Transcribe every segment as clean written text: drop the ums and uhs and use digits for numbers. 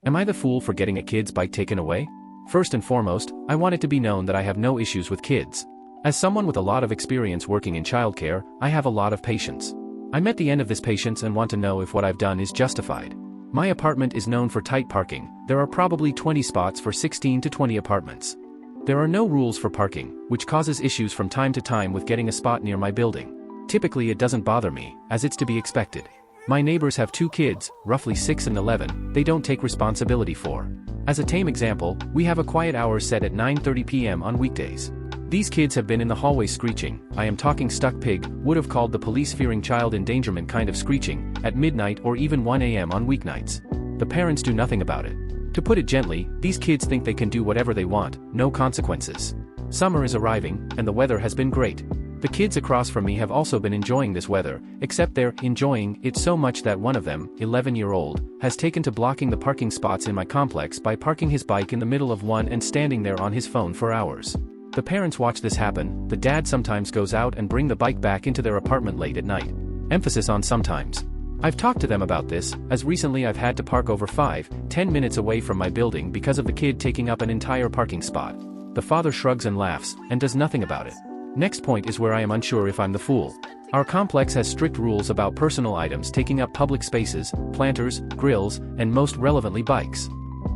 Am I the fool for getting a kid's bike taken away? First and foremost, I want it to be known that I have no issues with kids. As someone with a lot of experience working in childcare, I have a lot of patience. I'm at the end of this patience and want to know if what I've done is justified. My apartment is known for tight parking. There are probably 20 spots for 16 to 20 apartments. There are no rules for parking, which causes issues from time to time with getting a spot near my building. Typically it doesn't bother me, as it's to be expected. My neighbors have 2 kids, roughly 6 and 11, they don't take responsibility for. As a tame example, we have a quiet hour set at 9:30 p.m. on weekdays. These kids have been in the hallway screeching, I am talking stuck pig, would have called the police fearing child endangerment kind of screeching, at midnight or even 1 a.m. on weeknights. The parents do nothing about it. To put it gently, these kids think they can do whatever they want, no consequences. Summer is arriving, and the weather has been great. The kids across from me have also been enjoying this weather, except they're enjoying it so much that one of them, 11-year-old, has taken to blocking the parking spots in my complex by parking his bike in the middle of one and standing there on his phone for hours. The parents watch this happen, the dad sometimes goes out and bring the bike back into their apartment late at night. Emphasis on sometimes. I've talked to them about this, as recently I've had to park over 5-10 minutes away from my building because of the kid taking up an entire parking spot. The father shrugs and laughs, and does nothing about it. Next point is where I am unsure if I'm the fool. Our complex has strict rules about personal items taking up public spaces, planters, grills, and most relevantly bikes.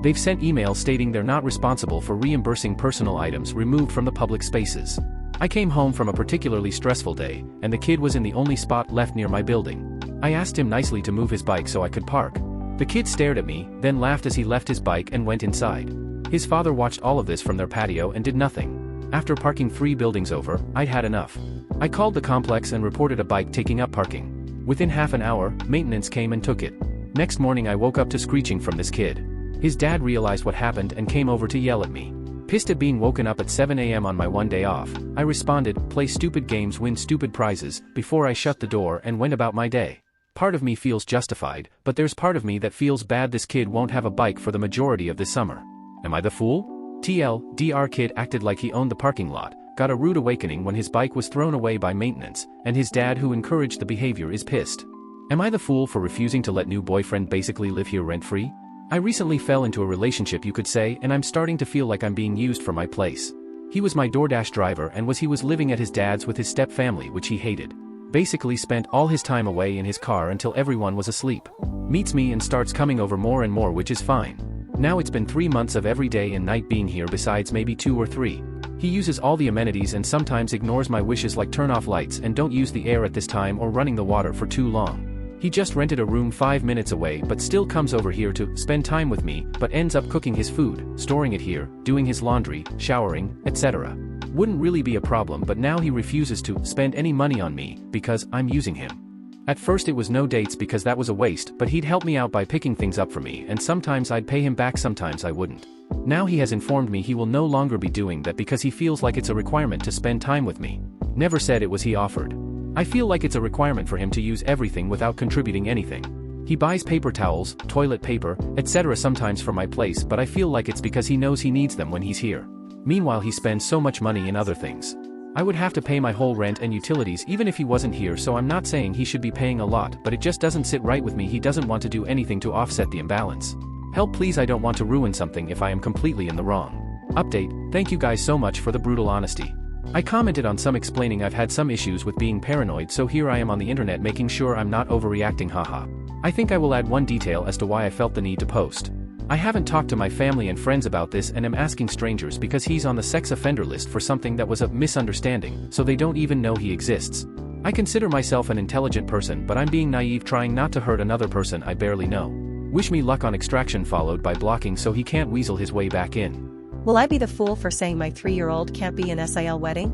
They've sent emails stating they're not responsible for reimbursing personal items removed from the public spaces. I came home from a particularly stressful day, and the kid was in the only spot left near my building. I asked him nicely to move his bike so I could park. The kid stared at me, then laughed as he left his bike and went inside. His father watched all of this from their patio and did nothing. After parking 3 buildings over, I'd had enough. I called the complex and reported a bike taking up parking. Within half an hour, maintenance came and took it. Next morning I woke up to screeching from this kid. His dad realized what happened and came over to yell at me. Pissed at being woken up at 7 a.m. on my one day off, I responded, play stupid games, win stupid prizes, before I shut the door and went about my day. Part of me feels justified, but there's part of me that feels bad this kid won't have a bike for the majority of this summer. Am I the fool? TLDR kid acted like he owned the parking lot, got a rude awakening when his bike was thrown away by maintenance, and his dad who encouraged the behavior is pissed. Am I the fool for refusing to let new boyfriend basically live here rent-free? I recently fell into a relationship you could say, and I'm starting to feel like I'm being used for my place. He was my DoorDash driver and he was living at his dad's with his step-family which he hated. Basically spent all his time away in his car until everyone was asleep. Meets me and starts coming over more and more, which is fine. Now it's been 3 months of every day and night being here besides maybe 2 or 3. He uses all the amenities and sometimes ignores my wishes like turn off lights and don't use the air at this time or running the water for too long. He just rented a room 5 minutes away but still comes over here to spend time with me but ends up cooking his food, storing it here, doing his laundry, showering, etc. Wouldn't really be a problem, but now he refuses to spend any money on me because I'm using him. At first it was no dates because that was a waste, but he'd help me out by picking things up for me and sometimes I'd pay him back, sometimes I wouldn't. Now he has informed me he will no longer be doing that because he feels like it's a requirement to spend time with me. Never said it was he offered. I feel like it's a requirement for him to use everything without contributing anything. He buys paper towels, toilet paper, etc. sometimes for my place, but I feel like it's because he knows he needs them when he's here. Meanwhile he spends so much money in other things. I would have to pay my whole rent and utilities even if he wasn't here, so I'm not saying he should be paying a lot, but it just doesn't sit right with me. He doesn't want to do anything to offset the imbalance. Help please, I don't want to ruin something if I am completely in the wrong. Update, thank you guys so much for the brutal honesty. I commented on some explaining I've had some issues with being paranoid, so here I am on the internet making sure I'm not overreacting, haha. I think I will add one detail as to why I felt the need to post. I haven't talked to my family and friends about this and am asking strangers because he's on the sex offender list for something that was a misunderstanding, so they don't even know he exists. I consider myself an intelligent person, but I'm being naive trying not to hurt another person I barely know. Wish me luck on extraction followed by blocking so he can't weasel his way back in. Will I be the fool for saying my 3-year-old can't be in SIL wedding?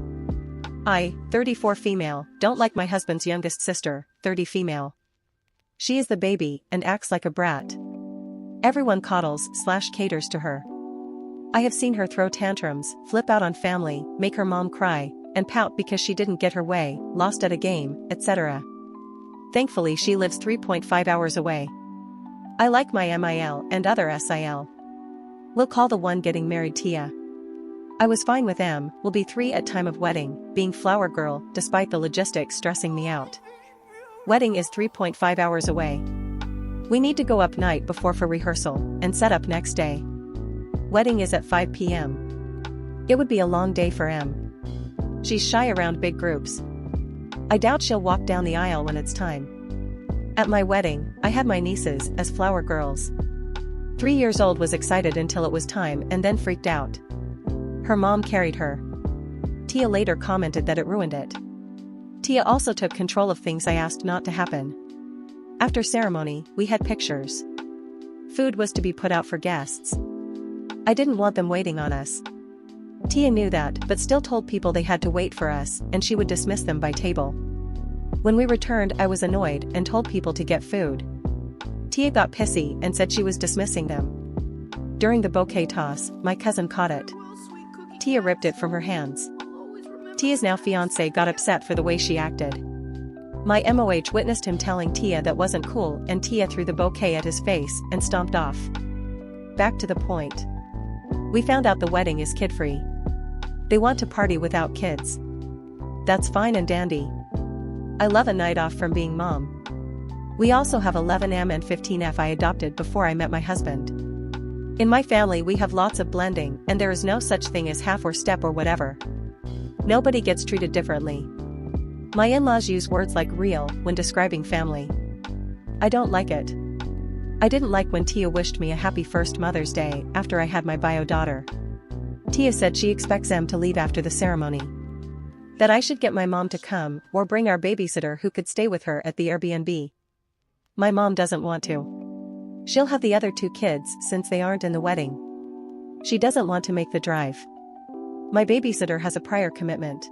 I, 34 female, don't like my husband's youngest sister, 30 female. She is the baby and acts like a brat. Everyone coddles/caters to her. I have seen her throw tantrums, flip out on family, make her mom cry, and pout because she didn't get her way, lost at a game, etc. Thankfully she lives 3.5 hours away. I like my MIL and other SIL. We'll call the one getting married Tia. I was fine with M, will be 3 at time of wedding, being flower girl, despite the logistics stressing me out. Wedding is 3.5 hours away. We need to go up night before for rehearsal, and set up next day. Wedding is at 5 p.m. It would be a long day for Em. She's shy around big groups. I doubt she'll walk down the aisle when it's time. At my wedding, I had my nieces as flower girls. 3 years old was excited until it was time and then freaked out. Her mom carried her. Tia later commented that it ruined it. Tia also took control of things I asked not to happen. After ceremony, we had pictures. Food was to be put out for guests. I didn't want them waiting on us. Tia knew that but still told people they had to wait for us and she would dismiss them by table. When we returned I was annoyed and told people to get food. Tia got pissy and said she was dismissing them. During the bouquet toss, my cousin caught it. Tia ripped it from her hands. Tia's now fiancé got upset for the way she acted. My MOH witnessed him telling Tia that wasn't cool and Tia threw the bouquet at his face and stomped off. Back to the point. We found out the wedding is kid-free. They want to party without kids. That's fine and dandy. I love a night off from being mom. We also have 11M and 15F I adopted before I met my husband. In my family we have lots of blending and there is no such thing as half or step or whatever. Nobody gets treated differently. My in-laws use words like real when describing family. I don't like it. I didn't like when Tia wished me a happy first Mother's Day after I had my bio daughter. Tia said she expects Em to leave after the ceremony. That I should get my mom to come or bring our babysitter who could stay with her at the Airbnb. My mom doesn't want to. She'll have the other 2 kids since they aren't in the wedding. She doesn't want to make the drive. My babysitter has a prior commitment.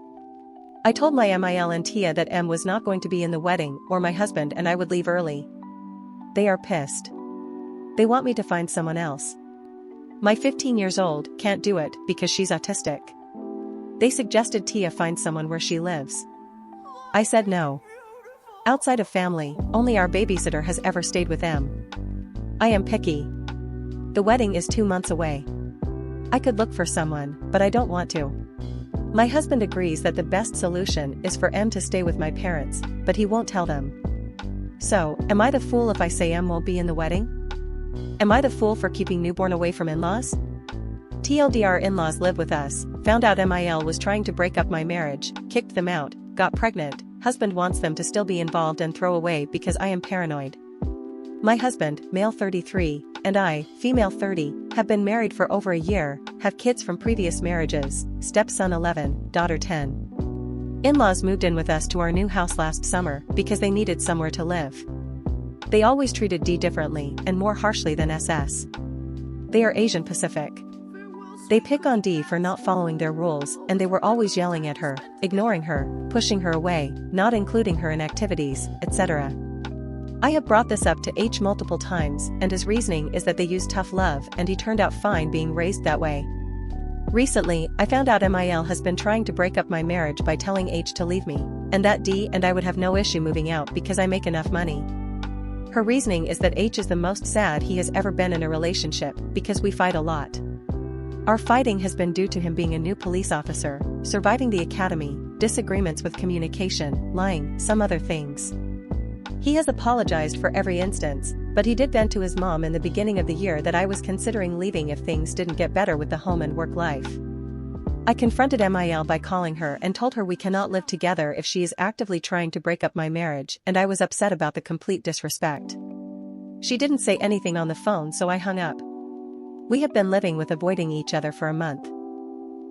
I told my MIL and Tia that Em was not going to be in the wedding or my husband and I would leave early. They are pissed. They want me to find someone else. My 15 years old can't do it because she's autistic. They suggested Tia find someone where she lives. I said no. Outside of family, only our babysitter has ever stayed with Em. I am picky. The wedding is 2 months away. I could look for someone, but I don't want to. My husband agrees that the best solution is for Em to stay with my parents, but he won't tell them. So, am I the fool if I say Em won't be in the wedding? Am I the fool for keeping newborn away from in-laws? TLDR in-laws live with us, found out MIL was trying to break up my marriage, kicked them out, got pregnant, husband wants them to still be involved and throw away because I am paranoid. My husband, male 33, and I, female 30, have been married for over a year, have kids from previous marriages, stepson 11, daughter 10. In-laws moved in with us to our new house last summer because they needed somewhere to live. They always treated D differently and more harshly than SS. They are Asian Pacific. They pick on D for not following their rules and they were always yelling at her, ignoring her, pushing her away, not including her in activities, etc. I have brought this up to H multiple times and his reasoning is that they use tough love and he turned out fine being raised that way. Recently, I found out MIL has been trying to break up my marriage by telling H to leave me, and that D and I would have no issue moving out because I make enough money. Her reasoning is that H is the most sad he has ever been in a relationship because we fight a lot. Our fighting has been due to him being a new police officer, surviving the academy, disagreements with communication, lying, some other things. He has apologized for every instance, but he did vent to his mom in the beginning of the year that I was considering leaving if things didn't get better with the home and work life. I confronted MIL by calling her and told her we cannot live together if she is actively trying to break up my marriage and I was upset about the complete disrespect. She didn't say anything on the phone so I hung up. We have been living with avoiding each other for a month.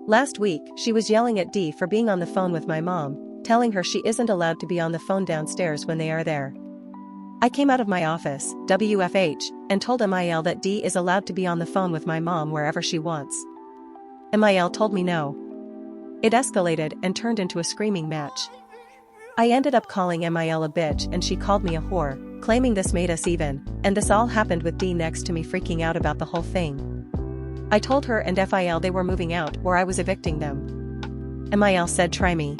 Last week, she was yelling at D for being on the phone with my mom, telling her she isn't allowed to be on the phone downstairs when they are there. I came out of my office, WFH, and told MIL that D is allowed to be on the phone with my mom wherever she wants. MIL told me no. It escalated and turned into a screaming match. I ended up calling MIL a bitch and she called me a whore, claiming this made us even, and this all happened with D next to me freaking out about the whole thing. I told her and FIL they were moving out or I was evicting them. MIL said try me.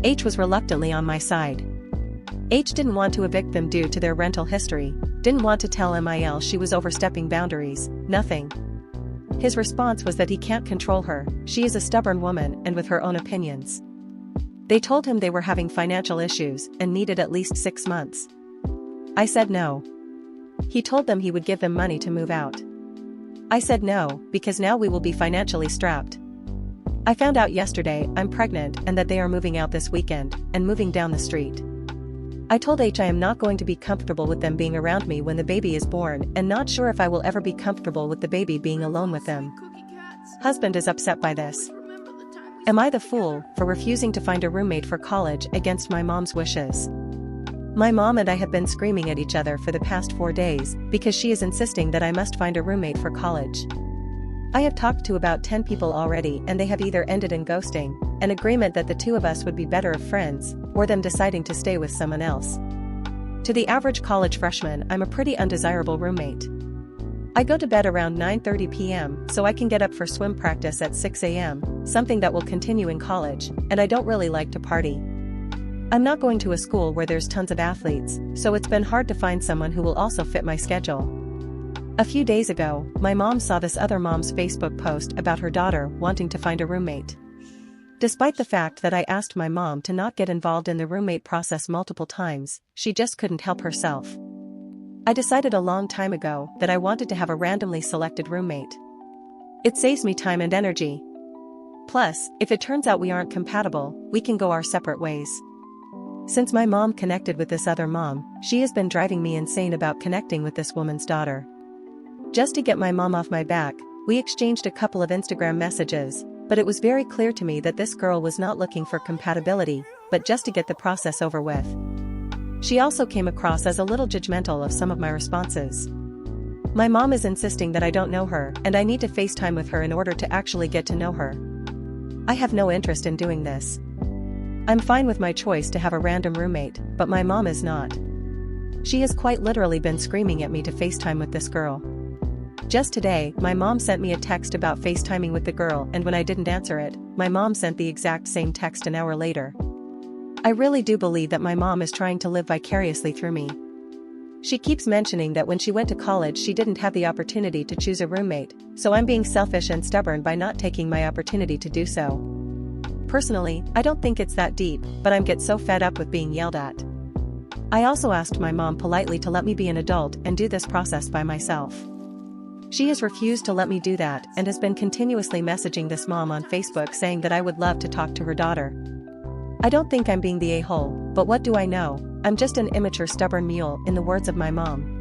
H was reluctantly on my side. H didn't want to evict them due to their rental history, didn't want to tell MIL she was overstepping boundaries, nothing. His response was that he can't control her, she is a stubborn woman and with her own opinions. They told him they were having financial issues and needed at least 6 months. I said no. He told them he would give them money to move out. I said no, because now we will be financially strapped. I found out yesterday I'm pregnant and that they are moving out this weekend and moving down the street. I told H I am not going to be comfortable with them being around me when the baby is born and not sure if I will ever be comfortable with the baby being alone with them. Husband is upset by this. Am I the fool for refusing to find a roommate for college against my mom's wishes? My mom and I have been screaming at each other for the past 4 days because she is insisting that I must find a roommate for college. I have talked to about 10 people already and they have either ended in ghosting, an agreement that the two of us would be better of friends, or them deciding to stay with someone else. To the average college freshman, I'm a pretty undesirable roommate. I go to bed around 9:30 p.m. so I can get up for swim practice at 6 a.m., something that will continue in college, and I don't really like to party. I'm not going to a school where there's tons of athletes, so it's been hard to find someone who will also fit my schedule. A few days ago, my mom saw this other mom's Facebook post about her daughter wanting to find a roommate. Despite the fact that I asked my mom to not get involved in the roommate process multiple times, she just couldn't help herself. I decided a long time ago that I wanted to have a randomly selected roommate. It saves me time and energy. Plus, if it turns out we aren't compatible, we can go our separate ways. Since my mom connected with this other mom, she has been driving me insane about connecting with this woman's daughter. Just to get my mom off my back, we exchanged a couple of Instagram messages, but it was very clear to me that this girl was not looking for compatibility, but just to get the process over with. She also came across as a little judgmental of some of my responses. My mom is insisting that I don't know her and I need to FaceTime with her in order to actually get to know her. I have no interest in doing this. I'm fine with my choice to have a random roommate, but my mom is not. She has quite literally been screaming at me to FaceTime with this girl. Just today, my mom sent me a text about FaceTiming with the girl, and when I didn't answer it, my mom sent the exact same text an hour later. I really do believe that my mom is trying to live vicariously through me. She keeps mentioning that when she went to college she didn't have the opportunity to choose a roommate, so I'm being selfish and stubborn by not taking my opportunity to do so. Personally, I don't think it's that deep, but I get so fed up with being yelled at. I also asked my mom politely to let me be an adult and do this process by myself. She has refused to let me do that and has been continuously messaging this mom on Facebook saying that I would love to talk to her daughter. I don't think I'm being the a-hole, but what do I know? I'm just an immature stubborn mule, in the words of my mom.